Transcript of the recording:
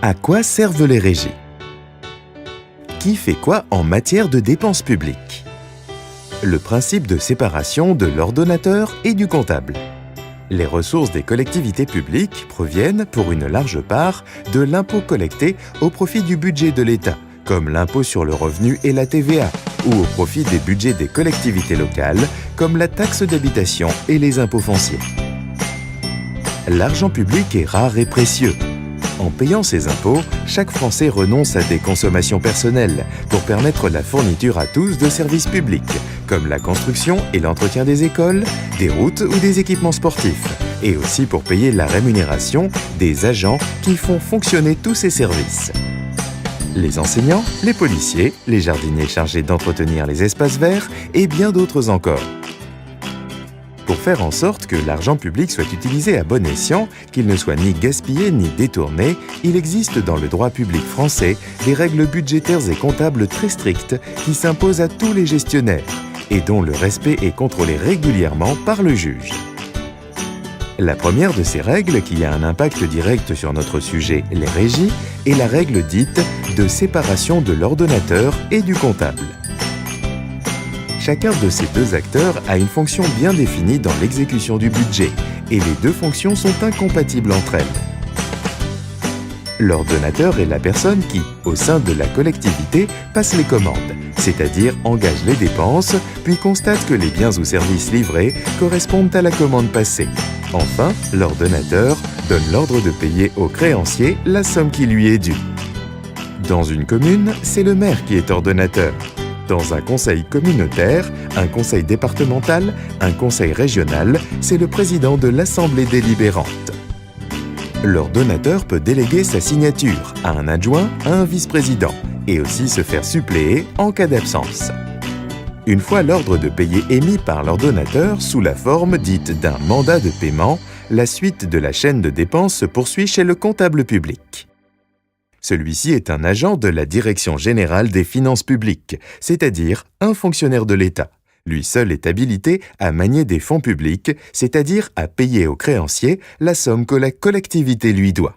À quoi servent les régies? Qui fait quoi en matière de dépenses publiques? Le principe de séparation de l'ordonnateur et du comptable. Les ressources des collectivités publiques proviennent, pour une large part, de l'impôt collecté au profit du budget de l'État, comme l'impôt sur le revenu et la TVA, ou au profit des budgets des collectivités locales, comme la taxe d'habitation et les impôts fonciers. L'argent public est rare et précieux. En payant ses impôts, chaque Français renonce à des consommations personnelles pour permettre la fourniture à tous de services publics, comme la construction et l'entretien des écoles, des routes ou des équipements sportifs, et aussi pour payer la rémunération des agents qui font fonctionner tous ces services. Les enseignants, les policiers, les jardiniers chargés d'entretenir les espaces verts et bien d'autres encore. Pour faire en sorte que l'argent public soit utilisé à bon escient, qu'il ne soit ni gaspillé ni détourné, il existe dans le droit public français des règles budgétaires et comptables très strictes qui s'imposent à tous les gestionnaires et dont le respect est contrôlé régulièrement par le juge. La première de ces règles, qui a un impact direct sur notre sujet, les régies, est la règle dite de séparation de l'ordonnateur et du comptable. Chacun de ces deux acteurs a une fonction bien définie dans l'exécution du budget, et les deux fonctions sont incompatibles entre elles. L'ordonnateur est la personne qui, au sein de la collectivité, passe les commandes, c'est-à-dire engage les dépenses, puis constate que les biens ou services livrés correspondent à la commande passée. Enfin, l'ordonnateur donne l'ordre de payer au créancier la somme qui lui est due. Dans une commune, c'est le maire qui est ordonnateur. Dans un conseil communautaire, un conseil départemental, un conseil régional, c'est le président de l'assemblée délibérante. L'ordonnateur peut déléguer sa signature à un adjoint, à un vice-président, et aussi se faire suppléer en cas d'absence. Une fois l'ordre de payer émis par l'ordonnateur sous la forme dite d'un mandat de paiement, la suite de la chaîne de dépenses se poursuit chez le comptable public. Celui-ci est un agent de la Direction générale des finances publiques, c'est-à-dire un fonctionnaire de l'État. Lui seul est habilité à manier des fonds publics, c'est-à-dire à payer au créancier la somme que la collectivité lui doit.